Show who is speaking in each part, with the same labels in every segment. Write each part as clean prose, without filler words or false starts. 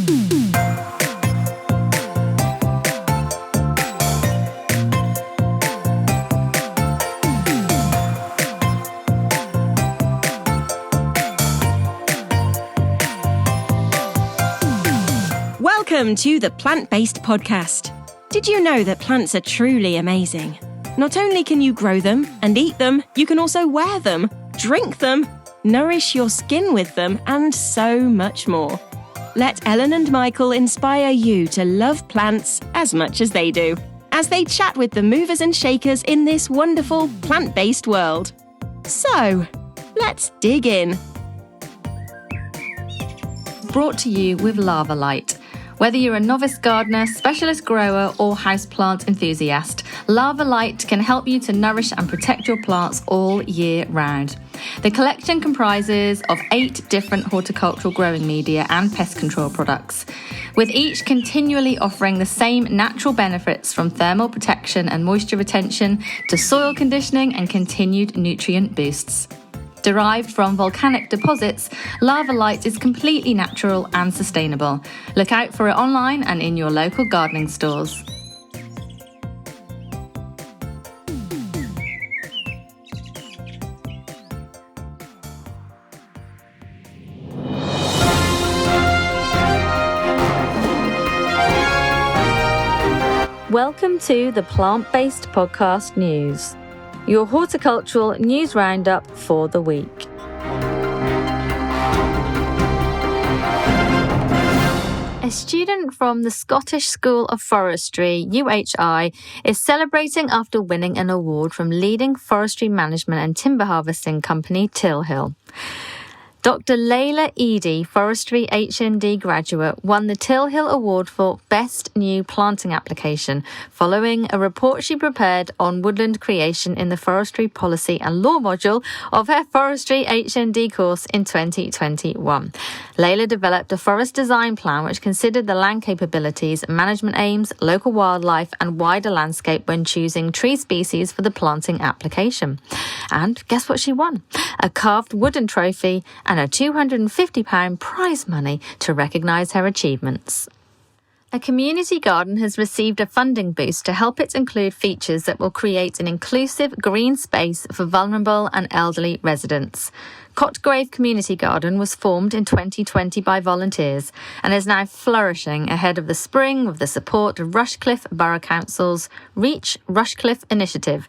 Speaker 1: Welcome to the Plant-Based Podcast. Did you know that plants are truly amazing? Not only can you grow them and eat them, you can also wear them, drink them, nourish your skin with them, and so much more. Let Ellen and Michael inspire you to love plants as much as they do, as they chat with the movers and shakers in this wonderful plant-based world. So, let's dig in.
Speaker 2: Brought to you with Lava Light. Whether you're a novice gardener, specialist grower, or houseplant enthusiast, Lava Light can help you to nourish and protect your plants all year round. The collection comprises of 8 different horticultural growing media and pest control products, with each continually offering the same natural benefits from thermal protection and moisture retention to soil conditioning and continued nutrient boosts. Derived from volcanic deposits, Lava Light is completely natural and sustainable. Look out for it online and in your local gardening stores.
Speaker 3: Welcome to the Plant-Based Podcast News, your horticultural news roundup for the week. A student from the Scottish School of Forestry, UHI, is celebrating after winning an award from leading forestry management and timber harvesting company Tilhill. Dr. Layla Eady, Forestry HND graduate, won the Tilhill Award for Best New Planting Application following a report she prepared on woodland creation in the Forestry Policy and Law module of her Forestry HND course in 2021. Layla developed a forest design plan which considered the land capabilities, management aims, local wildlife and wider landscape when choosing tree species for the planting application. And guess what she won? A carved wooden trophy and a £250 prize money to recognise her achievements. A community garden has received a funding boost to help it include features that will create an inclusive green space for vulnerable and elderly residents. Cotgrave Community Garden was formed in 2020 by volunteers and is now flourishing ahead of the spring with the support of Rushcliffe Borough Council's Reach Rushcliffe initiative.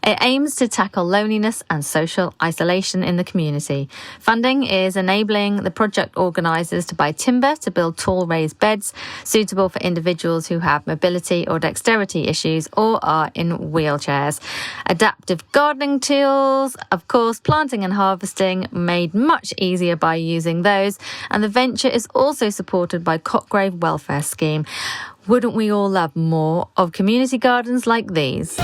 Speaker 3: It aims to tackle loneliness and social isolation in the community. Funding is enabling the project organisers to buy timber to build tall raised beds suitable for individuals who have mobility or dexterity issues or are in wheelchairs. Adaptive gardening tools, of course, planting and harvesting made much easier by using those, and the venture is also supported by Cotgrave Welfare Scheme. Wouldn't we all love more of community gardens like these?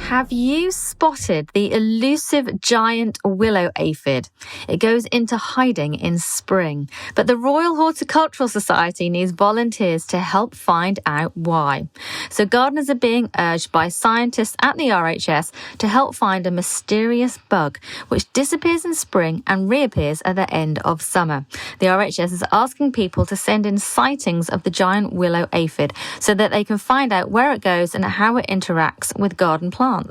Speaker 3: Have you spotted the elusive giant willow aphid? It goes into hiding in spring, but the Royal Horticultural Society needs volunteers to help find out why. So gardeners are being urged by scientists at the RHS to help find a mysterious bug which disappears in spring and reappears at the end of summer. The RHS is asking people to send in sightings of the giant willow aphid so that they can find out where it goes and how it interacts with garden plants.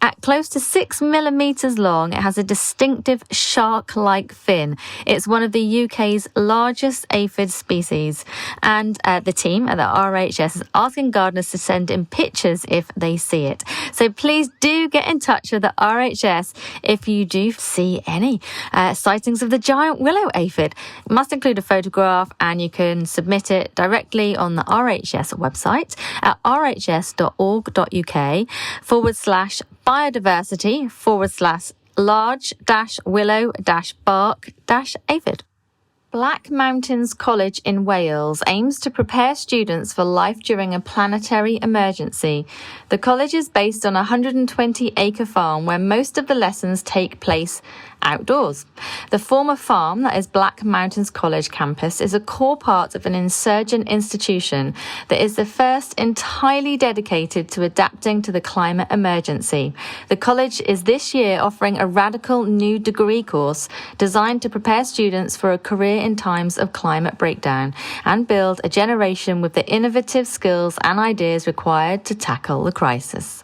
Speaker 3: At close to 6 millimetres long, it has a distinctive shark-like fin. It's one of the UK's largest aphid species. And the team at the RHS is asking gardeners to send in pictures if they see it. So please do get in touch with the RHS if you do see any sightings of the giant willow aphid. It must include a photograph and you can submit it directly on the RHS website at rhs.org.uk/biodiversity/large-willow-bark-aphid. Black Mountains College in Wales aims to prepare students for life during a planetary emergency. The college is based on a 120-acre farm where most of the lessons take place outdoors. The former farm, that is Black Mountains College campus, is a core part of an insurgent institution that is the first entirely dedicated to adapting to the climate emergency. The college is this year offering a radical new degree course designed to prepare students for a career in times of climate breakdown and build a generation with the innovative skills and ideas required to tackle the crisis.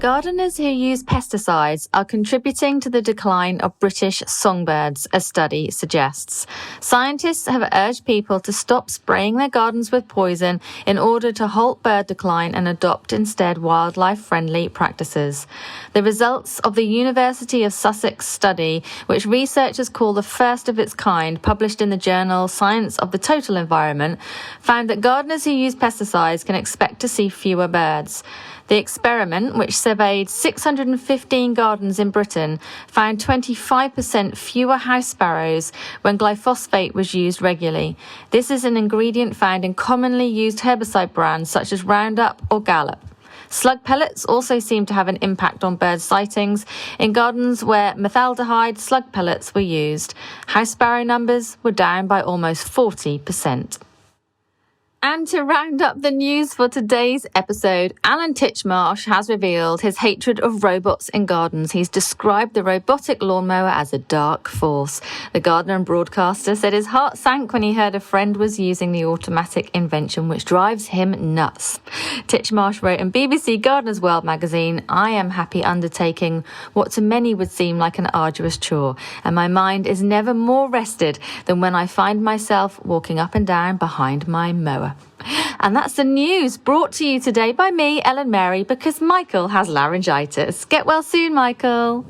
Speaker 3: Gardeners who use pesticides are contributing to the decline of British songbirds, a study suggests. Scientists have urged people to stop spraying their gardens with poison in order to halt bird decline and adopt instead wildlife-friendly practices. The results of the University of Sussex study, which researchers call the first of its kind, published in the journal Science of the Total Environment, found that gardeners who use pesticides can expect to see fewer birds. The experiment, which surveyed 615 gardens in Britain, found 25% fewer house sparrows when glyphosate was used regularly. This is an ingredient found in commonly used herbicide brands such as Roundup or Gallup. Slug pellets also seem to have an impact on bird sightings in gardens where methaldehyde slug pellets were used. House sparrow numbers were down by almost 40%. And to round up the news for today's episode, Alan Titchmarsh has revealed his hatred of robots in gardens. He's described the robotic lawnmower as a dark force. The gardener and broadcaster said his heart sank when he heard a friend was using the automatic invention, which drives him nuts. Titchmarsh wrote in BBC Gardener's World magazine, "I am happy undertaking what to many would seem like an arduous chore, and my mind is never more rested than when I find myself walking up and down behind my mower." And that's the news brought to you today by me, Ellen Mary, because Michael has laryngitis. Get well soon, Michael.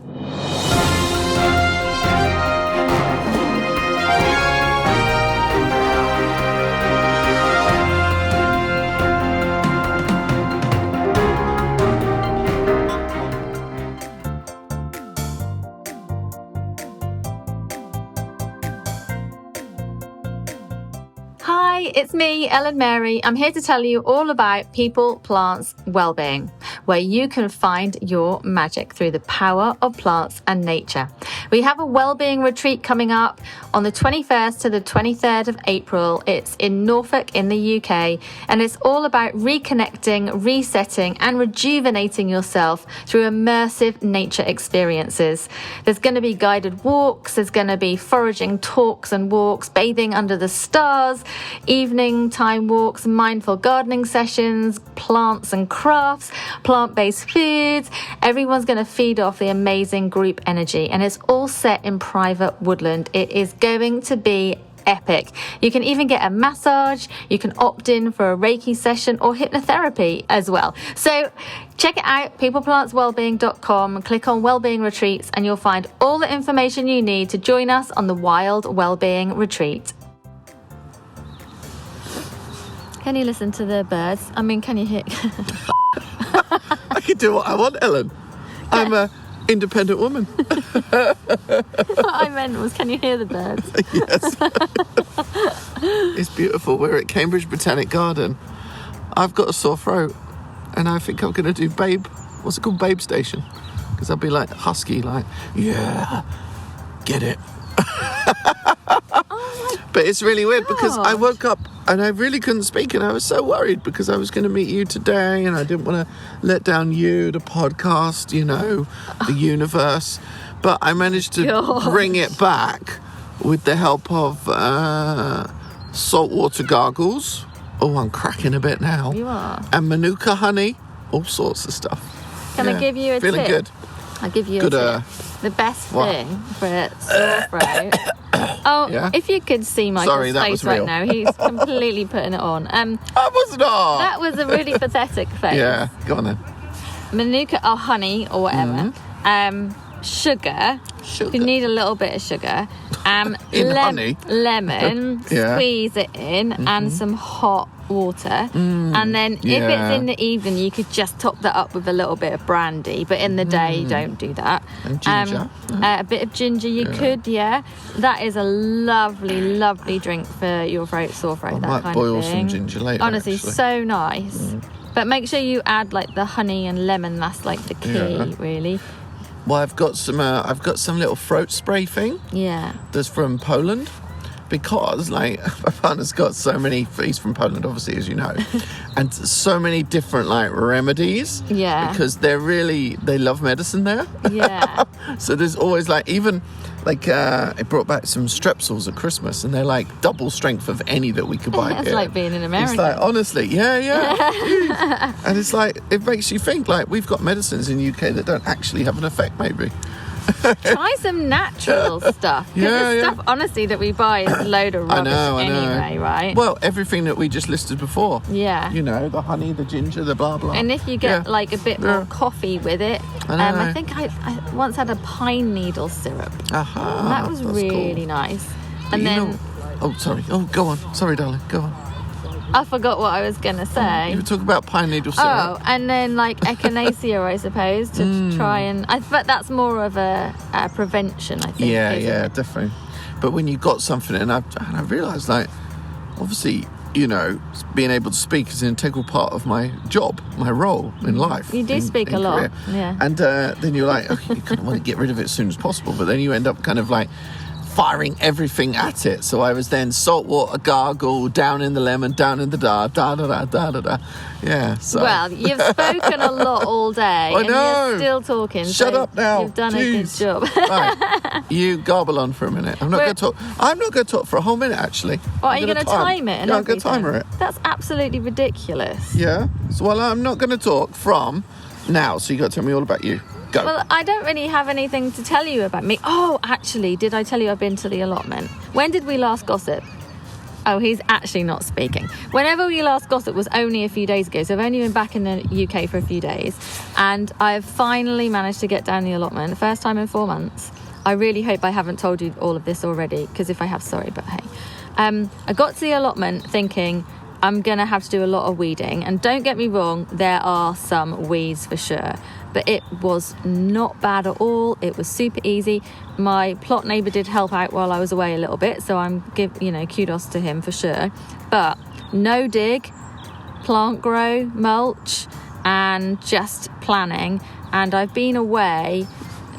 Speaker 3: Hi, it's me, Ellen Mary. I'm here to tell you all about People, Plants, Wellbeing, where you can find your magic through the power of plants and nature. We have a wellbeing retreat coming up on the 21st to the 23rd of April. It's in Norfolk in the UK, and it's all about reconnecting, resetting, and rejuvenating yourself through immersive nature experiences. There's going to be guided walks, there's going to be foraging talks and walks, bathing under the stars, evening time walks, mindful gardening sessions, plants and crafts, plant-based foods. Everyone's going to feed off the amazing group energy, and it's all set in private woodland. It is going to be epic. You can even get a massage, you can opt in for a Reiki session or hypnotherapy as well. So check it out, peopleplantswellbeing.com, click on Wellbeing Retreats, and you'll find all the information you need to join us on the Wild Wellbeing Retreat. Can you listen to the birds? I mean, can you hear?
Speaker 4: I can do what I want, Ellen. I'm a independent woman.
Speaker 3: What I meant was, can you hear the birds?
Speaker 4: Yes. It's beautiful. We're at Cambridge Botanic Garden. I've got a sore throat, and I think I'm going to do what's it called? Babe Station. Because I'll be like husky, like, yeah, get it. But it's really weird because I woke up and I really couldn't speak, and I was so worried because I was going to meet you today and I didn't want to let down you, the podcast, the universe. But I managed to bring it back with the help of saltwater gargles. Oh, I'm cracking a bit now.
Speaker 3: You are.
Speaker 4: And Manuka honey, all sorts of stuff.
Speaker 3: Can I give you a
Speaker 4: Feeling
Speaker 3: tip?
Speaker 4: good.
Speaker 3: I'll give you a tip. The best thing for a sore throat. If you could see Michael's face right now, he's completely putting it on.
Speaker 4: I was not.
Speaker 3: That was a really pathetic face.
Speaker 4: Yeah, go on then.
Speaker 3: Manuka or honey or whatever. Sugar. You need a little bit of sugar.
Speaker 4: In honey?
Speaker 3: Lemon. Squeeze it in, and some hot water. And then if it's in the evening, you could just top that up with a little bit of brandy. But in the day, don't do that.
Speaker 4: And ginger.
Speaker 3: A bit of ginger you could, That is a lovely, lovely drink for your throat, sore throat, that
Speaker 4: might
Speaker 3: kind
Speaker 4: boil
Speaker 3: of thing.
Speaker 4: some ginger later,
Speaker 3: Honestly,
Speaker 4: actually.
Speaker 3: so nice. But make sure you add like the honey and lemon. That's like the key, really.
Speaker 4: Well, I've got some little throat spray thing.
Speaker 3: Yeah.
Speaker 4: That's from Poland. Because, like, my partner's got so many, he's from Poland, obviously, as you know, and so many different, like, remedies.
Speaker 3: Yeah.
Speaker 4: Because they love medicine there.
Speaker 3: Yeah.
Speaker 4: So there's always, like, even, like, it brought back some Strepsils at Christmas, and they're, like, double strength of any that we could buy
Speaker 3: It's
Speaker 4: here.
Speaker 3: like being in America.
Speaker 4: It's like, honestly, yeah. And it's like, it makes you think, like, we've got medicines in the UK that don't actually have an effect, maybe.
Speaker 3: Try some natural stuff. Because the stuff, honestly, that we buy is a load of rubbish anyway, right?
Speaker 4: Well, everything that we just listed before.
Speaker 3: Yeah.
Speaker 4: You know, the honey, the ginger, the blah, blah.
Speaker 3: And if you get like a bit more coffee with it, I think I once had a pine needle syrup.
Speaker 4: Aha.
Speaker 3: And that was really
Speaker 4: cool.
Speaker 3: nice.
Speaker 4: But
Speaker 3: And then...
Speaker 4: oh, sorry. Oh, go on. Sorry, darling. Go on.
Speaker 3: I forgot what I was going to say.
Speaker 4: You were talking about pine needle syrup.
Speaker 3: Oh, and then like echinacea, I suppose, to try and... But that's more of a prevention, I think.
Speaker 4: Yeah, definitely. But when you got something, and I realised, like, obviously, you know, being able to speak is an integral part of my job, my role in life.
Speaker 3: You do speak a lot, yeah.
Speaker 4: And then you're like, okay, you kind of want to get rid of it as soon as possible, but then you end up kind of like firing everything at it. So I was then saltwater gargle, down in the lemon, down in the da da da da da da. Yeah. So.
Speaker 3: Well, you've spoken a lot all day.
Speaker 4: I know.
Speaker 3: And you're still talking.
Speaker 4: Shut up now.
Speaker 3: You've done a good job.
Speaker 4: Right. You garble on for a minute. I'm not going to talk. I'm not going to talk for a whole minute, actually.
Speaker 3: What, are you going to time it? And
Speaker 4: Yeah, I'm going to timer it.
Speaker 3: That's absolutely ridiculous.
Speaker 4: Yeah. So, well, I'm not going to talk from now. So you got to tell me all about you. Go.
Speaker 3: Well, I don't really have anything to tell you about me. Oh, actually, did I tell you I've been to the allotment? When did we last gossip? Oh, he's actually not speaking. Whenever we last gossip was only a few days ago, so I've only been back in the UK for a few days, and I've finally managed to get down the allotment, first time in 4 months. I really hope I haven't told you all of this already, because if I have, sorry, but hey. I got to the allotment thinking I'm going to have to do a lot of weeding, and don't get me wrong, there are some weeds for sure. But it was not bad at all. It was super easy. My plot neighbour did help out while I was away a little bit, so I'm kudos to him for sure. But no dig, plant grow, mulch, and just planning. And I've been away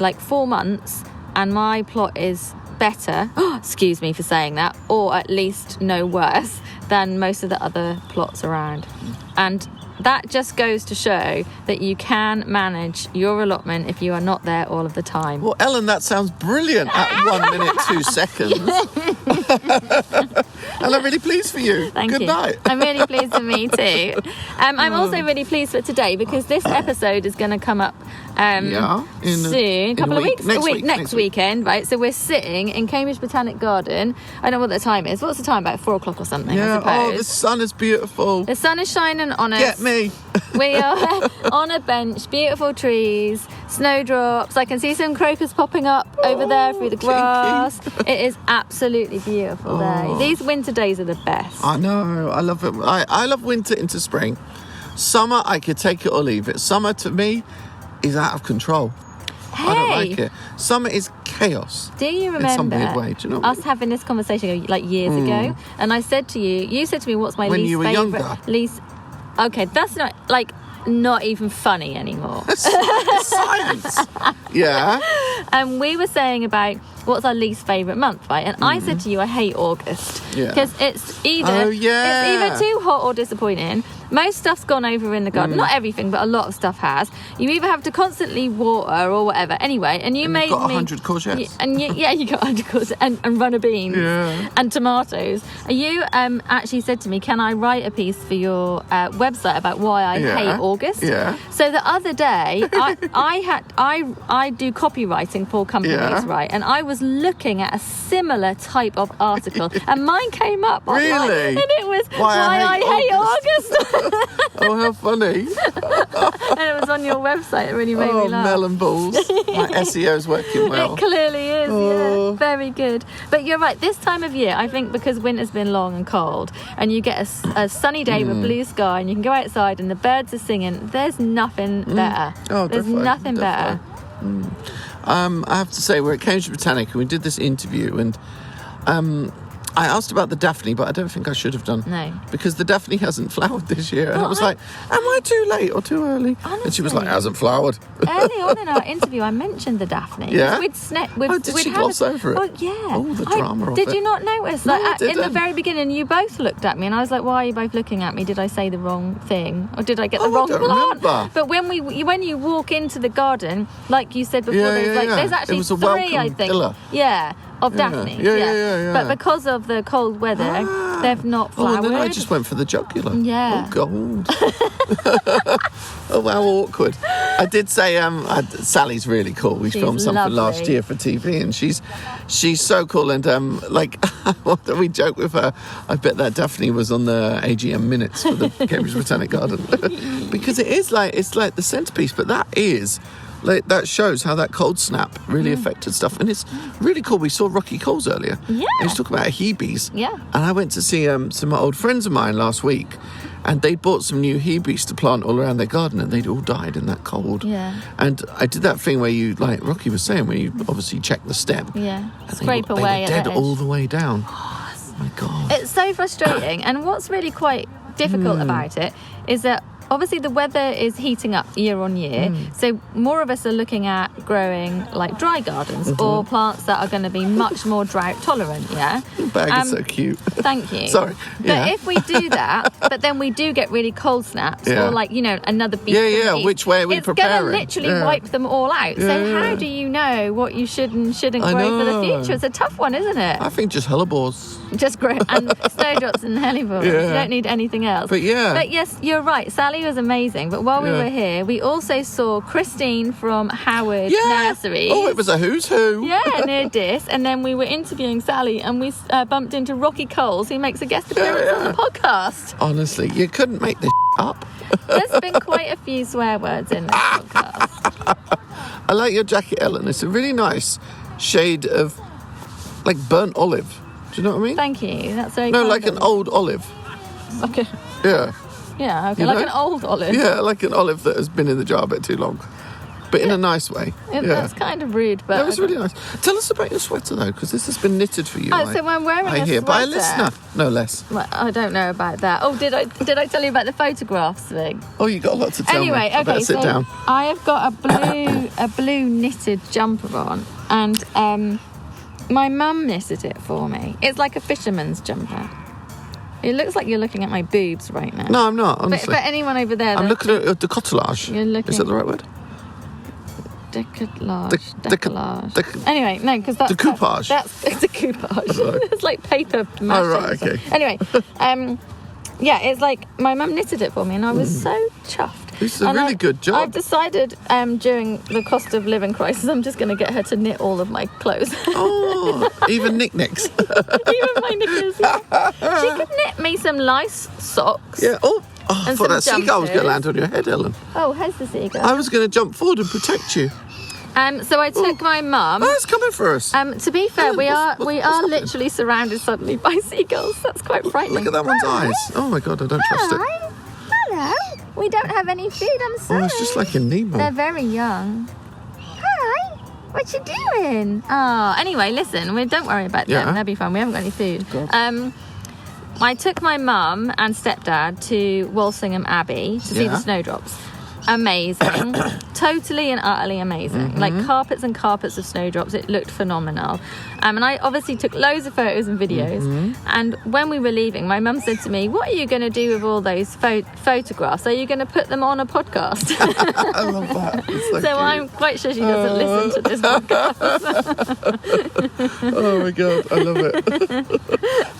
Speaker 3: like 4 months, and my plot is better. Excuse me for saying that, or at least no worse than most of the other plots around. And that just goes to show that you can manage your allotment if you are not there all of the time.
Speaker 4: Well, Ellen, that sounds brilliant at 1 minute, 2 seconds. And I'm really pleased for you.
Speaker 3: Thank
Speaker 4: Good
Speaker 3: you.
Speaker 4: night.
Speaker 3: I'm really pleased for me too. I'm also really pleased for today because this episode is going to come up soon, a couple of weeks, next weekend, right? So we're sitting in Cambridge Botanic Garden. I don't know what the time is. What's the time? About 4 o'clock or something, I
Speaker 4: Yeah.
Speaker 3: suppose.
Speaker 4: Oh, the sun is beautiful.
Speaker 3: The sun is shining on us.
Speaker 4: Get me.
Speaker 3: We are on a bench, beautiful trees, snowdrops. I can see some crocus popping up over there through the grass. It is absolutely beautiful day. These winter days are the best.
Speaker 4: I know. I love it. I love winter into spring. Summer, I could take it or leave it. Summer, to me, is out of control. I don't like it. Summer is chaos.
Speaker 3: Do you
Speaker 4: in some
Speaker 3: remember
Speaker 4: weird way. Do you know what I
Speaker 3: us
Speaker 4: mean?
Speaker 3: having this conversation like years ago? And I said to you said to me, what's my
Speaker 4: When
Speaker 3: least
Speaker 4: you were
Speaker 3: favourite?
Speaker 4: younger.
Speaker 3: Okay, that's not even funny anymore.
Speaker 4: It's science. Yeah.
Speaker 3: And we were saying about what's our least favourite month, right? And I said to you, I hate August.
Speaker 4: Yeah.
Speaker 3: Because it's either too hot or disappointing. Most stuff's gone over in the garden. Not everything, but a lot of stuff has. You either have to constantly water or whatever. Anyway, and
Speaker 4: You've got 100 courgettes.
Speaker 3: You got 100 courgettes and runner beans and tomatoes. You actually said to me, can I write a piece for your website about why I hate August?
Speaker 4: Yeah.
Speaker 3: So the other day, I do copywriting for companies, right? And I was looking at a similar type of article, and mine came up online,
Speaker 4: Really?
Speaker 3: and it was
Speaker 4: Why I hate
Speaker 3: August.
Speaker 4: Oh, how funny.
Speaker 3: And it was on your website. It really made me laugh.
Speaker 4: Melon balls. My SEO's working well.
Speaker 3: It clearly is,
Speaker 4: Oh.
Speaker 3: yeah. Very good. But you're right, this time of year, I think because winter's been long and cold, and you get a sunny day with blue sky, and you can go outside and the birds are singing, there's nothing better.
Speaker 4: Oh,
Speaker 3: there's
Speaker 4: definitely,
Speaker 3: nothing better.
Speaker 4: I have to say, we're at Cambridge Botanic and we did this interview, and I asked about the daphne, but I don't think I should have done.
Speaker 3: No.
Speaker 4: Because the daphne hasn't flowered this year. And
Speaker 3: Oh,
Speaker 4: I was like, am I too late or too early? And she was like,
Speaker 3: Honestly.
Speaker 4: hasn't flowered.
Speaker 3: Early on in our interview, I mentioned the daphne.
Speaker 4: Yeah?
Speaker 3: We'd
Speaker 4: did she gloss over it?
Speaker 3: Oh, yeah.
Speaker 4: Oh, the drama of
Speaker 3: Did
Speaker 4: it.
Speaker 3: you not notice?
Speaker 4: No,
Speaker 3: Like,
Speaker 4: I
Speaker 3: in the
Speaker 4: didn't.
Speaker 3: very beginning, you both looked at me, and I was like, why are you both looking at me? Did I say the wrong thing? Or did I get the
Speaker 4: Oh, I
Speaker 3: wrong
Speaker 4: don't
Speaker 3: plant?
Speaker 4: remember.
Speaker 3: But when you walk into the garden, like you said before,
Speaker 4: Yeah,
Speaker 3: there's
Speaker 4: yeah,
Speaker 3: like
Speaker 4: yeah.
Speaker 3: there's
Speaker 4: It
Speaker 3: actually
Speaker 4: was a
Speaker 3: 3, I
Speaker 4: welcome
Speaker 3: think.
Speaker 4: pillar.
Speaker 3: Yeah. Of
Speaker 4: Yeah.
Speaker 3: daphne.
Speaker 4: Yeah.
Speaker 3: But because of the cold weather, they've not
Speaker 4: Oh,
Speaker 3: flowered.
Speaker 4: and then I just went for the jugular.
Speaker 3: Yeah.
Speaker 4: Oh, God. Oh, how awkward. I did say, Sally's really cool. We
Speaker 3: She's
Speaker 4: filmed something last
Speaker 3: lovely.
Speaker 4: year for TV, and she's so cool. And, we joke with her, I bet that Daphne was on the AGM minutes for the Cambridge Botanic Garden. Because it's like the centrepiece, but that shows how that cold snap really affected stuff. And it's really cool. We saw Rocky Coles earlier.
Speaker 3: Yeah.
Speaker 4: He was talking about hebes.
Speaker 3: Yeah.
Speaker 4: And I went to see some old friends of mine last week, and they bought some new hebes to plant all around their garden, and they'd all died in that cold.
Speaker 3: Yeah.
Speaker 4: And I did that thing where you, like Rocky was saying, where you obviously check the stem.
Speaker 3: Yeah.
Speaker 4: And
Speaker 3: Scrape
Speaker 4: they
Speaker 3: away
Speaker 4: were
Speaker 3: at
Speaker 4: dead
Speaker 3: the edge.
Speaker 4: all the way down. Oh my God.
Speaker 3: It's so frustrating. And what's really quite difficult about it is that obviously the weather is heating up year on year. So more of us are looking at growing like dry gardens or plants that are going to be much more drought tolerant, yeah?
Speaker 4: Your bag is so cute.
Speaker 3: Thank you.
Speaker 4: Sorry.
Speaker 3: But
Speaker 4: Yeah.
Speaker 3: if we do that, but then we do get really cold snaps
Speaker 4: Yeah.
Speaker 3: or like, another beat.
Speaker 4: Yeah,
Speaker 3: from the east,
Speaker 4: which way are we
Speaker 3: it's
Speaker 4: preparing?
Speaker 3: going to literally
Speaker 4: Yeah.
Speaker 3: wipe them all out. So
Speaker 4: Yeah.
Speaker 3: how do you know what you should and shouldn't
Speaker 4: I
Speaker 3: grow for the
Speaker 4: know.
Speaker 3: future? It's a tough one, isn't it?
Speaker 4: I think just hellebores.
Speaker 3: Just grow and snowdrops and hellebores.
Speaker 4: Yeah.
Speaker 3: You don't need anything else.
Speaker 4: But yeah.
Speaker 3: But yes, you're right. Sally was amazing. But while we
Speaker 4: Yeah.
Speaker 3: were here, we also saw Christine from Howard
Speaker 4: Yeah.
Speaker 3: Nursery.
Speaker 4: Oh, it was a who's who.
Speaker 3: Yeah, near Dis. And then we were interviewing Sally, and we bumped into Rocky Coles, who makes a guest appearance on the podcast.
Speaker 4: Honestly, you couldn't make this up.
Speaker 3: There's been quite a few swear words in this podcast.
Speaker 4: I like your jacket, Ellen. It's a really nice shade of, like, burnt olive. Do you know what I mean?
Speaker 3: Thank you. That's very
Speaker 4: No,
Speaker 3: kind
Speaker 4: like
Speaker 3: of
Speaker 4: an
Speaker 3: you.
Speaker 4: old olive.
Speaker 3: Okay.
Speaker 4: Yeah.
Speaker 3: Yeah, okay.
Speaker 4: You
Speaker 3: Like
Speaker 4: know?
Speaker 3: an old olive.
Speaker 4: Yeah, like an olive that has been in the jar a bit too long. But in a nice way. Yeah.
Speaker 3: That's kind of rude, but
Speaker 4: That was really nice. Tell us about your sweater, though, because this has been knitted for you.
Speaker 3: Oh, so I'm wearing
Speaker 4: I
Speaker 3: a
Speaker 4: hear. By a
Speaker 3: sweater.
Speaker 4: listener. No less.
Speaker 3: Well, I don't know about that. Oh, did I tell you about the photographs thing?
Speaker 4: Oh, you got a lot to tell me.
Speaker 3: Anyway,
Speaker 4: I better
Speaker 3: okay,
Speaker 4: sit
Speaker 3: so
Speaker 4: down.
Speaker 3: I have got a blue knitted jumper on, and my mum knitted it for me. It's like a fisherman's jumper. It looks like you're looking at my boobs right now.
Speaker 4: No, I'm not,
Speaker 3: But
Speaker 4: honestly.
Speaker 3: for anyone over there,
Speaker 4: I'm looking at decolletage.
Speaker 3: You're looking-
Speaker 4: Is that the right word?
Speaker 3: Decolletage. Anyway, no, because that's
Speaker 4: Decoupage.
Speaker 3: That's decoupage.
Speaker 4: Right.
Speaker 3: It's like paper mache.
Speaker 4: Oh, right, okay.
Speaker 3: Anyway, yeah, it's like my mum knitted it for me, and I was so chuffed.
Speaker 4: This is a
Speaker 3: And
Speaker 4: really good job.
Speaker 3: I've decided during the cost of living crisis, I'm just going to get her to knit all of my clothes.
Speaker 4: Oh, even knickknacks.
Speaker 3: Even my knickers. Yeah. She could knit me some nice socks.
Speaker 4: Yeah. Oh, I
Speaker 3: And
Speaker 4: thought that
Speaker 3: some
Speaker 4: seagull was going to
Speaker 3: jumpers.
Speaker 4: land on your head, Ellen.
Speaker 3: Oh, here's the seagull.
Speaker 4: I was going to jump forward and protect you.
Speaker 3: So I took my mum.
Speaker 4: Oh, it's coming for us.
Speaker 3: To be fair,
Speaker 4: Ellen,
Speaker 3: we are
Speaker 4: what's happening?
Speaker 3: literally surrounded suddenly by seagulls. That's quite frightening.
Speaker 4: Look at that one's eyes. Oh my God, I don't trust it.
Speaker 3: Hi. Hello. We don't have any food. I'm sorry.
Speaker 4: Oh, it's just like a Nemo.
Speaker 3: They're very young. Hi. What you doing? Oh, anyway, listen. Don't worry about
Speaker 4: Yeah.
Speaker 3: them. They'll be fine. We haven't got any food.
Speaker 4: God.
Speaker 3: I took my mum and stepdad to Walsingham Abbey to see
Speaker 4: Yeah.
Speaker 3: the snowdrops. Amazing. Totally and utterly amazing.
Speaker 4: Mm-hmm.
Speaker 3: Like carpets and carpets of snowdrops. It looked phenomenal. And I obviously took loads of photos and videos.
Speaker 4: Mm-hmm.
Speaker 3: And when we were leaving, my mum said to me, what are you going to do with all those photographs? Are you going to put them on a podcast?
Speaker 4: I love that. It's so
Speaker 3: So
Speaker 4: cute.
Speaker 3: I'm quite sure she doesn't listen to this podcast.
Speaker 4: Oh my God, I love it.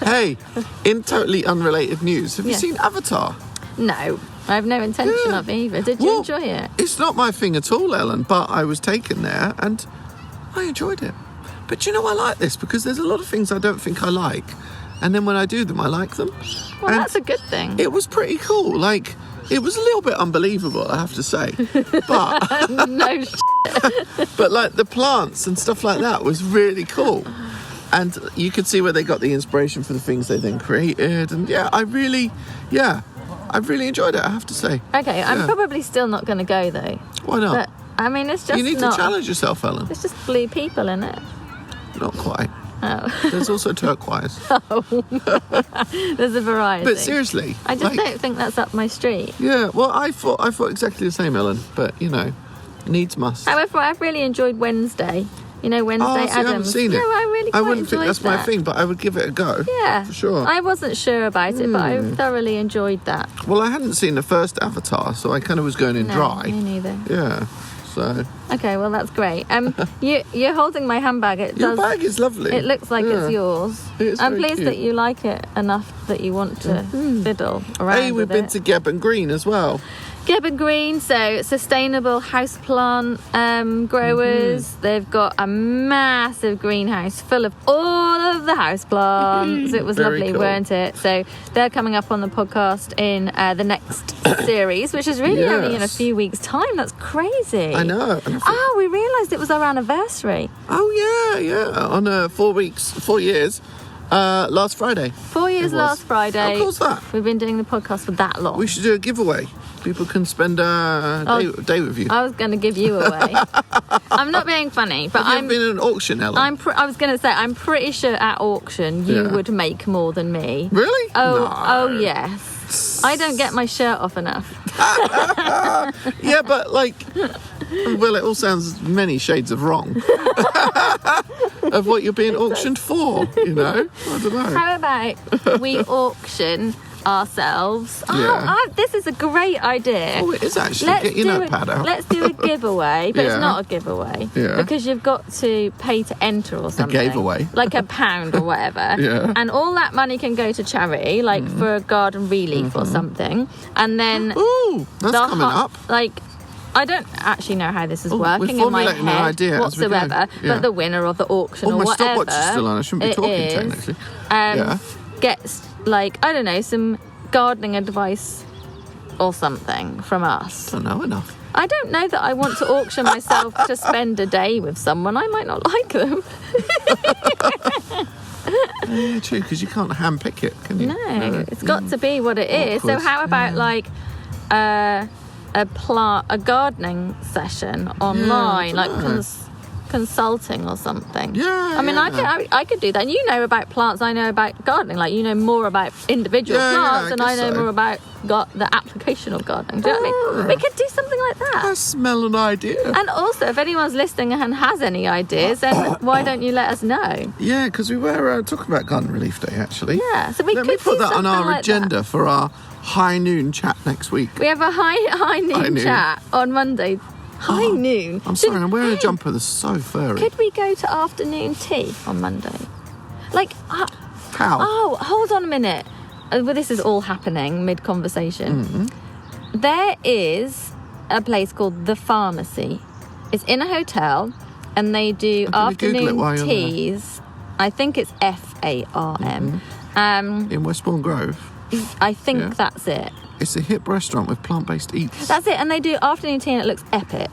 Speaker 4: Hey, in totally unrelated news, have you
Speaker 3: Yeah.
Speaker 4: seen Avatar?
Speaker 3: No, I have no intention
Speaker 4: Yeah.
Speaker 3: of either. Did you
Speaker 4: Well,
Speaker 3: enjoy it?
Speaker 4: It's not my thing at all, Ellen, but I was taken there and I enjoyed it. But you know, I like this because there's a lot of things I don't think I like. And then when I do them, I like them.
Speaker 3: Well,
Speaker 4: And
Speaker 3: that's a good thing.
Speaker 4: It was pretty cool. Like, it was a little bit unbelievable, I have to say. But,
Speaker 3: No
Speaker 4: but like the plants and stuff like that was really cool. And you could see where they got the inspiration for the things they then created. And I really enjoyed it, I have to say.
Speaker 3: Okay, I'm
Speaker 4: Yeah.
Speaker 3: probably still not going to go though.
Speaker 4: Why not?
Speaker 3: But I mean, it's just
Speaker 4: You need
Speaker 3: not.
Speaker 4: to challenge yourself, Ellen.
Speaker 3: It's just blue people in it.
Speaker 4: Not quite.
Speaker 3: Oh,
Speaker 4: There's also turquoise.
Speaker 3: there's a variety.
Speaker 4: But seriously,
Speaker 3: I just don't think that's up my street.
Speaker 4: Yeah, well, I thought exactly the same, Ellen. But needs must.
Speaker 3: However, I've really enjoyed Wednesday. You know, Wednesday
Speaker 4: Oh, see, I haven't
Speaker 3: Addams.
Speaker 4: seen it.
Speaker 3: No, I really quite
Speaker 4: wouldn't think
Speaker 3: enjoyed
Speaker 4: that's my
Speaker 3: that.
Speaker 4: thing, but I would give it a go.
Speaker 3: Yeah,
Speaker 4: for sure.
Speaker 3: I wasn't sure about it, but I thoroughly enjoyed that.
Speaker 4: Well, I hadn't seen the first Avatar, so I kind of was going in
Speaker 3: No,
Speaker 4: dry.
Speaker 3: me neither.
Speaker 4: Yeah, so
Speaker 3: Okay, well that's great. You're holding my handbag.
Speaker 4: your bag is lovely.
Speaker 3: It looks like
Speaker 4: Yeah.
Speaker 3: it's yours.
Speaker 4: It is
Speaker 3: I'm
Speaker 4: very
Speaker 3: pleased
Speaker 4: cute.
Speaker 3: that you like it enough that you want to fiddle around
Speaker 4: Hey, we've
Speaker 3: with
Speaker 4: been
Speaker 3: it.
Speaker 4: to Gebb and Green as well.
Speaker 3: Gebb Green, so sustainable houseplant growers. They've got a massive greenhouse full of all of the houseplants. It was
Speaker 4: Very
Speaker 3: lovely,
Speaker 4: cool.
Speaker 3: weren't it? So they're coming up on the podcast in the next series, which is really only in a
Speaker 4: Yes.
Speaker 3: few weeks' time. That's crazy.
Speaker 4: I know. And I thought,
Speaker 3: Oh, we realised it was our anniversary.
Speaker 4: oh yeah, on 4 years, last Friday.
Speaker 3: 4 years
Speaker 4: It was.
Speaker 3: last Friday.
Speaker 4: How cool's that?
Speaker 3: We've been doing the podcast for that long.
Speaker 4: We should do a giveaway. People can spend a day with you.
Speaker 3: I was going to give you away. I'm not being funny, but
Speaker 4: Have you ever been in an auction, Ellen?
Speaker 3: I was going to say, I'm pretty sure at auction you
Speaker 4: Yeah.
Speaker 3: would make more than me.
Speaker 4: Really?
Speaker 3: Oh
Speaker 4: No.
Speaker 3: yes. I don't get my shirt off enough.
Speaker 4: Yeah, but well, it all sounds many shades of wrong of what you're being auctioned for. I don't know.
Speaker 3: How about we auction ourselves?
Speaker 4: Yeah.
Speaker 3: This is a great idea.
Speaker 4: Oh, it is actually. Get your notepad out.
Speaker 3: Let's do a giveaway, but
Speaker 4: Yeah.
Speaker 3: it's not a giveaway
Speaker 4: Yeah.
Speaker 3: because you've got to pay to enter or something.
Speaker 4: giveaway.
Speaker 3: Like £1 or whatever.
Speaker 4: Yeah.
Speaker 3: And all that money can go to charity, like for a garden relief or something. And then
Speaker 4: Ooh, that's
Speaker 3: the
Speaker 4: coming up.
Speaker 3: I don't actually know how this is
Speaker 4: Oh, we're
Speaker 3: working in my
Speaker 4: formulating an
Speaker 3: head
Speaker 4: idea as we go.
Speaker 3: whatsoever.
Speaker 4: Yeah.
Speaker 3: But the winner of the auction
Speaker 4: Oh,
Speaker 3: or
Speaker 4: my
Speaker 3: whatever
Speaker 4: stopwatch is still on. I shouldn't be
Speaker 3: it
Speaker 4: talking
Speaker 3: is,
Speaker 4: technically. Yeah.
Speaker 3: gets I don't know, some gardening advice or something from us.
Speaker 4: I don't know enough.
Speaker 3: I don't know that I want to auction myself to spend a day with someone. I might not like them.
Speaker 4: Yeah, true, because you can't handpick it, can you?
Speaker 3: No, it's got to be what it is. So
Speaker 4: course,
Speaker 3: how about a gardening session online,
Speaker 4: I
Speaker 3: like
Speaker 4: don't know.
Speaker 3: consulting or something?
Speaker 4: Yeah,
Speaker 3: I mean,
Speaker 4: yeah.
Speaker 3: I could do that. And you know about plants, I know about gardening. Like you know more about individual
Speaker 4: Yeah,
Speaker 3: plants,
Speaker 4: yeah,
Speaker 3: and
Speaker 4: I
Speaker 3: I
Speaker 4: guess
Speaker 3: know
Speaker 4: so.
Speaker 3: more about the application of gardening. Do you know what I mean? We could do something like that.
Speaker 4: I smell an idea.
Speaker 3: And also, if anyone's listening and has any ideas, then why don't you let us know?
Speaker 4: Yeah, because we were talking about Garden Relief Day, actually.
Speaker 3: Yeah, so we
Speaker 4: Let
Speaker 3: could
Speaker 4: me put
Speaker 3: do
Speaker 4: that on
Speaker 3: something
Speaker 4: our
Speaker 3: like
Speaker 4: agenda
Speaker 3: that.
Speaker 4: for our high noon chat next week.
Speaker 3: We have a high noon
Speaker 4: noon.
Speaker 3: chat on Monday. High noon.
Speaker 4: I'm sorry, I'm wearing a jumper that's so furry.
Speaker 3: Could we go to afternoon tea on Monday?
Speaker 4: How?
Speaker 3: Oh, hold on a minute. Well, this is all happening mid-conversation.
Speaker 4: Mm-hmm.
Speaker 3: There is a place called The Pharmacy. It's in a hotel, and they do
Speaker 4: I'm gonna Google it while
Speaker 3: afternoon
Speaker 4: you're there.
Speaker 3: teas. I think it's FARM.
Speaker 4: In Westbourne Grove.
Speaker 3: I think
Speaker 4: Yeah.
Speaker 3: that's it.
Speaker 4: It's a hip restaurant with plant-based eats.
Speaker 3: That's it, and they do afternoon tea, and it looks epic.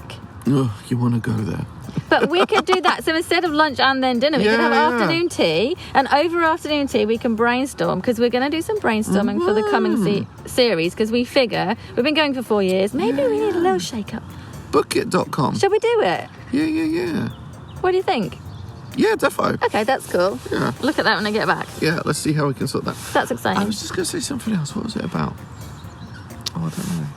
Speaker 4: Ugh, you want to go there.
Speaker 3: But we could do that. So instead of lunch and then dinner, we could have
Speaker 4: Yeah.
Speaker 3: afternoon tea. And over afternoon tea, we can brainstorm because we're going to do some brainstorming for the coming series because we figure we've been going for 4 years. Maybe we need a little shake-up.
Speaker 4: Bookit.com.
Speaker 3: Shall we do it?
Speaker 4: Yeah.
Speaker 3: What do you think?
Speaker 4: Yeah, defo.
Speaker 3: Okay, that's cool.
Speaker 4: Yeah.
Speaker 3: Look at that when I get back.
Speaker 4: Yeah, let's see how we can sort that.
Speaker 3: That's
Speaker 4: I
Speaker 3: exciting.
Speaker 4: was just going to say something else. What was it about? Oh, I don't know.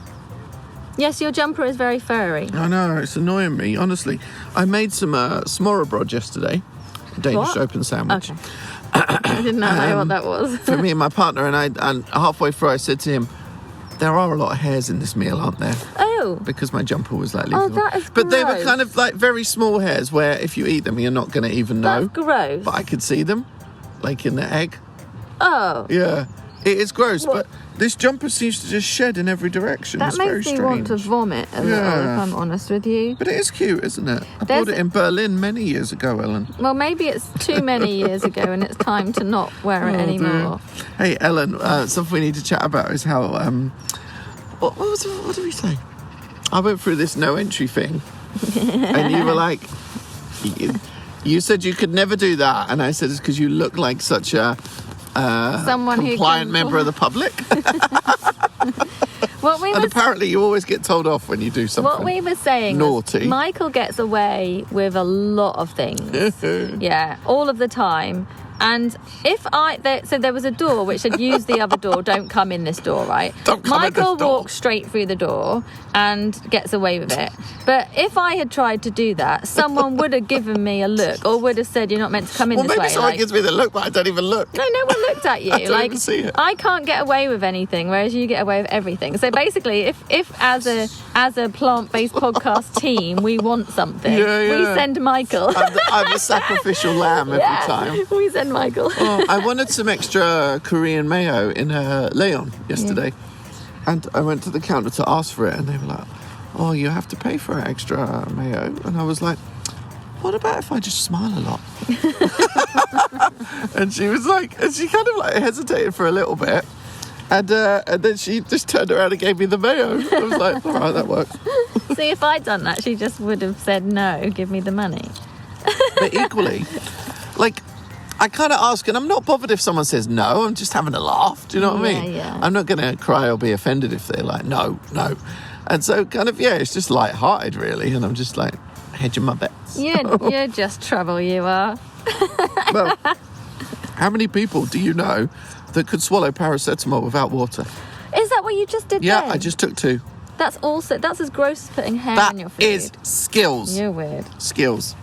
Speaker 3: Yes, your jumper is very furry.
Speaker 4: I know, it's annoying me, honestly. I made some smorgasbord yesterday, a Danish
Speaker 3: What?
Speaker 4: open sandwich.
Speaker 3: Okay. I didn't know what that was.
Speaker 4: For me and my partner, and halfway through I said to him, there are a lot of hairs in this meal, aren't there?
Speaker 3: Oh,
Speaker 4: Because my jumper was like
Speaker 3: Oh,
Speaker 4: leaving.
Speaker 3: that is
Speaker 4: But they were
Speaker 3: gross.
Speaker 4: kind of like very small hairs where if you eat them, you're not going to even know.
Speaker 3: that's gross.
Speaker 4: But I could see them, like in the egg.
Speaker 3: Oh,
Speaker 4: Yeah. It is gross, but this jumper seems to just shed in every direction.
Speaker 3: That
Speaker 4: it's very
Speaker 3: makes me
Speaker 4: strange.
Speaker 3: want to vomit a little, if I'm honest with you.
Speaker 4: But it is cute, isn't it? I bought it in Berlin many years ago, Ellen.
Speaker 3: Well, maybe it's too many years ago and it's time to not wear it anymore.
Speaker 4: Dear. Hey, Ellen, something we need to chat about is how... what did we say? I went through this no entry thing. And you were like... You said you could never do that. And I said it's because you look like such a...
Speaker 3: Someone
Speaker 4: compliant member of the public. And apparently you always get told off when you do something.
Speaker 3: What we were saying
Speaker 4: naughty.
Speaker 3: Was Michael gets away with a lot of things. Yeah, all of the time. And so there was a door which said use the other door, don't come in this door, right? Michael walks straight through the door and gets away with it. But if I had tried to do that, someone would have given me a look or would have said you're not meant to come in this way.
Speaker 4: Well, maybe someone gives me the look, but I don't even look.
Speaker 3: No one looked at you.
Speaker 4: I don't even see it.
Speaker 3: I can't get away with anything, whereas you get away with everything. So basically, if as a plant-based podcast team we want something, we send Michael.
Speaker 4: I'm the sacrificial lamb every time.
Speaker 3: We send Michael.
Speaker 4: I wanted some extra Korean mayo in Leon yesterday. And I went to the counter to ask for it, and they were like, oh, you have to pay for extra mayo. And I was like, what about if I just smile a lot? And she was like, and she kind of like hesitated for a little bit. And then she just turned around and gave me the mayo. I was like, all right, that works.
Speaker 3: See, if I'd done that, she just would have said, no, give me the money.
Speaker 4: But equally, like, I kind of ask, and I'm not bothered if someone says no, I'm just having a laugh. Do you know what I mean?
Speaker 3: Yeah.
Speaker 4: I'm not going to cry or be offended if they're like, no. And so kind of, it's just light-hearted, really. And I'm just like, hedging my bets.
Speaker 3: You're just trouble, you are.
Speaker 4: Well, how many people do you know that could swallow paracetamol without water?
Speaker 3: Is that what you just did
Speaker 4: Yeah,
Speaker 3: then?
Speaker 4: I just took 2.
Speaker 3: That's as gross as putting hair
Speaker 4: That
Speaker 3: in your food.
Speaker 4: is skills.
Speaker 3: You're weird.
Speaker 4: Skills.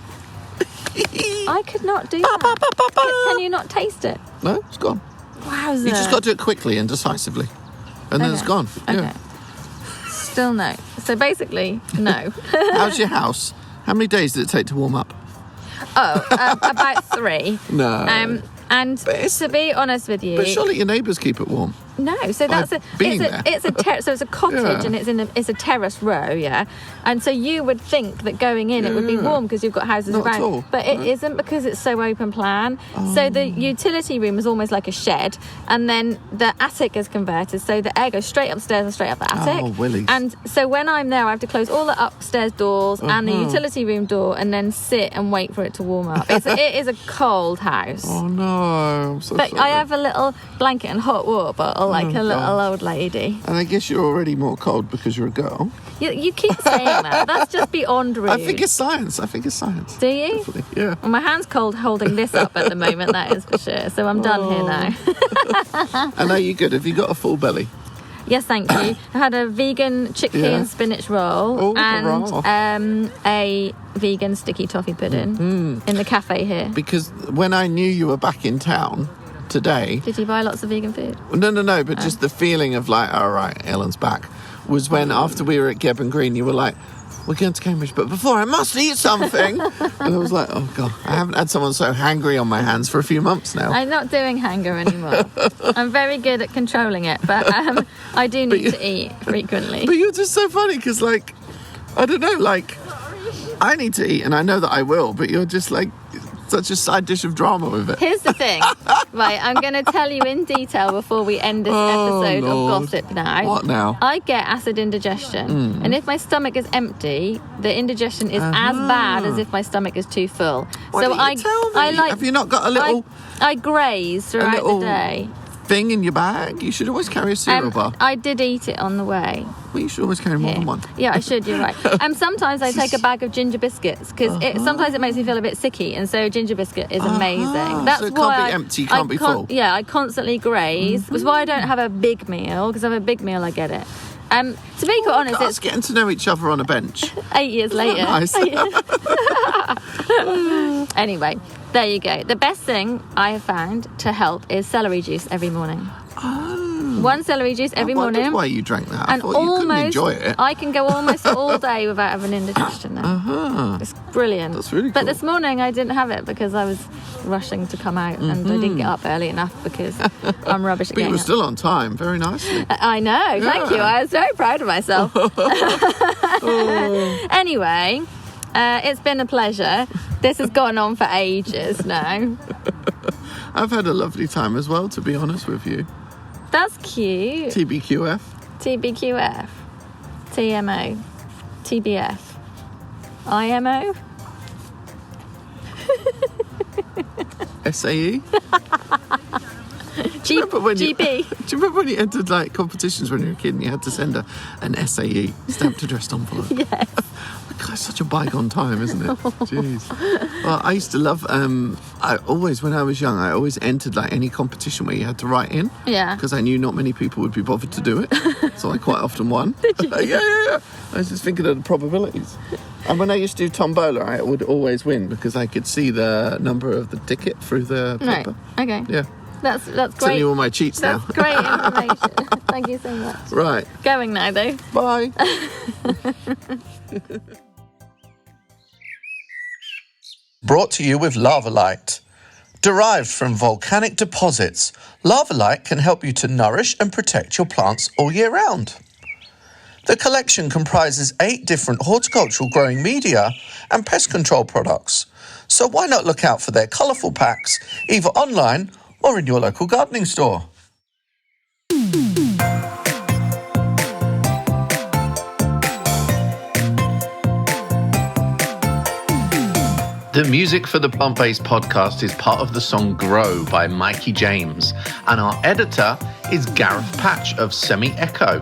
Speaker 3: I could not do that. Can you not taste it?
Speaker 4: No, it's gone.
Speaker 3: Wowza.
Speaker 4: You just got to do it quickly and decisively. And then it's gone.
Speaker 3: Okay.
Speaker 4: Yeah.
Speaker 3: Still no. So basically, no.
Speaker 4: How's your house? How many days did it take to warm up?
Speaker 3: About 3.
Speaker 4: No.
Speaker 3: And to be honest with you,
Speaker 4: But surely your neighbours keep it warm.
Speaker 3: no. So that's it's a cottage and it's a terrace row, yeah. And so you would think that going in it would be warm because you've got houses
Speaker 4: Not
Speaker 3: around,
Speaker 4: at all.
Speaker 3: but it isn't because it's so open plan. So the utility room is almost like a shed, and then the attic is converted, so the air goes straight upstairs and straight up the attic.
Speaker 4: Oh, willies.
Speaker 3: And so when I'm there, I have to close all the upstairs doors and the utility room door, and then sit and wait for it to warm up. It is a cold house.
Speaker 4: Oh no, I'm so
Speaker 3: But
Speaker 4: sorry.
Speaker 3: I have a little blanket and hot water bottle, like a little
Speaker 4: gosh.
Speaker 3: old lady.
Speaker 4: And I guess you're already more cold because you're a girl.
Speaker 3: You keep saying that. That's just beyond rude.
Speaker 4: I think it's science.
Speaker 3: Do you?
Speaker 4: Definitely. Yeah.
Speaker 3: Well, my hand's cold holding this up at the moment, that is for sure. So I'm done here now.
Speaker 4: And are you good? Have you got a full belly?
Speaker 3: Yes, thank you. I had a vegan chickpea and spinach roll and a vegan sticky toffee pudding in the cafe here.
Speaker 4: Because when I knew you were back in town today...
Speaker 3: Did you buy lots of vegan food?
Speaker 4: No, but just the feeling of like, all right, Ellen's back, was when after we were at Gebben Green, you were like, we're going to Cambridge, but before I must eat something. And I was like, oh God, I haven't had someone so hangry on my hands for a few months now.
Speaker 3: I'm not doing hanger anymore. I'm very good at controlling it, but I do need to eat frequently.
Speaker 4: But you're just so funny because, like, I don't know, like, I need to eat and I know that I will, but you're just like such a side dish of drama with it.
Speaker 3: Here's the thing, right? I'm going to tell you in detail before we end this episode
Speaker 4: Lord.
Speaker 3: of gossip now.
Speaker 4: What now?
Speaker 3: I get acid indigestion, and if my stomach is empty, the indigestion is as bad as if my stomach is too full.
Speaker 4: Why
Speaker 3: so
Speaker 4: don't you tell me? Have you not got a little
Speaker 3: I graze throughout the day.
Speaker 4: thing in your bag? You should always carry a cereal bar.
Speaker 3: I did eat it on the way.
Speaker 4: Well, you should always carry more than one.
Speaker 3: Yeah, I should, you're right. And sometimes I take a bag of ginger biscuits because sometimes it makes me feel a bit sicky, and so ginger biscuit is amazing. That's
Speaker 4: so it
Speaker 3: why
Speaker 4: can't be empty, can't be full.
Speaker 3: Yeah, I constantly graze. That's why I don't have a big meal, because if I have a big meal I get it. To be quite honest,
Speaker 4: Us
Speaker 3: it's
Speaker 4: getting to know each other on a bench.
Speaker 3: 8 years later.
Speaker 4: Nice.
Speaker 3: Anyway, there you go. The best thing I have found to help is celery juice every morning.
Speaker 4: Oh.
Speaker 3: 1 celery juice every
Speaker 4: I wondered
Speaker 3: morning.
Speaker 4: why you drank that. I
Speaker 3: And
Speaker 4: thought you couldn't enjoy it.
Speaker 3: I can go almost all day without having indigestion now. It's brilliant.
Speaker 4: That's really
Speaker 3: But
Speaker 4: cool.
Speaker 3: this morning I didn't have it because I was rushing to come out and I didn't get up early enough because I'm rubbish at
Speaker 4: But you
Speaker 3: getting
Speaker 4: were
Speaker 3: up.
Speaker 4: still on time. Very nicely.
Speaker 3: I know, thank you. I was very proud of myself. Anyway, it's been a pleasure. This has gone on for ages now.
Speaker 4: I've had a lovely time as well, to be honest with you.
Speaker 3: That's cute.
Speaker 4: TBQF.
Speaker 3: TBQF. TMO. TBF. IMO.
Speaker 4: SAE.
Speaker 3: G-
Speaker 4: remember when
Speaker 3: GB.
Speaker 4: Do you remember when you entered like competitions when you were a kid and you had to send an SAE, stamped addressed envelope?
Speaker 3: Yes.
Speaker 4: God, it's such a bygone time, isn't it? Jeez. Well, I used to love. When I was young, I always entered like any competition where you had to write in.
Speaker 3: Yeah.
Speaker 4: Because I knew not many people would be bothered to do it, so I quite often won.
Speaker 3: Did you?
Speaker 4: Yeah. I was just thinking of the probabilities. And when I used to do tombola, I would always win because I could see the number of the ticket through the paper.
Speaker 3: Right. Okay.
Speaker 4: Yeah.
Speaker 3: That's great.
Speaker 4: Telling you all my cheats now.
Speaker 3: That's great information. Thank you so much.
Speaker 4: Right.
Speaker 3: Going now, though.
Speaker 4: Bye. Brought to you with Lava Light. Derived from volcanic deposits, Lava Light can help you to nourish and protect your plants all year round. The collection comprises 8 different horticultural growing media and pest control products. So why not look out for their colourful packs, either online or in your local gardening store. The music for the Plant-Based podcast is part of the song Grow by Mikey James, and our editor is Gareth Patch of Semi Echo.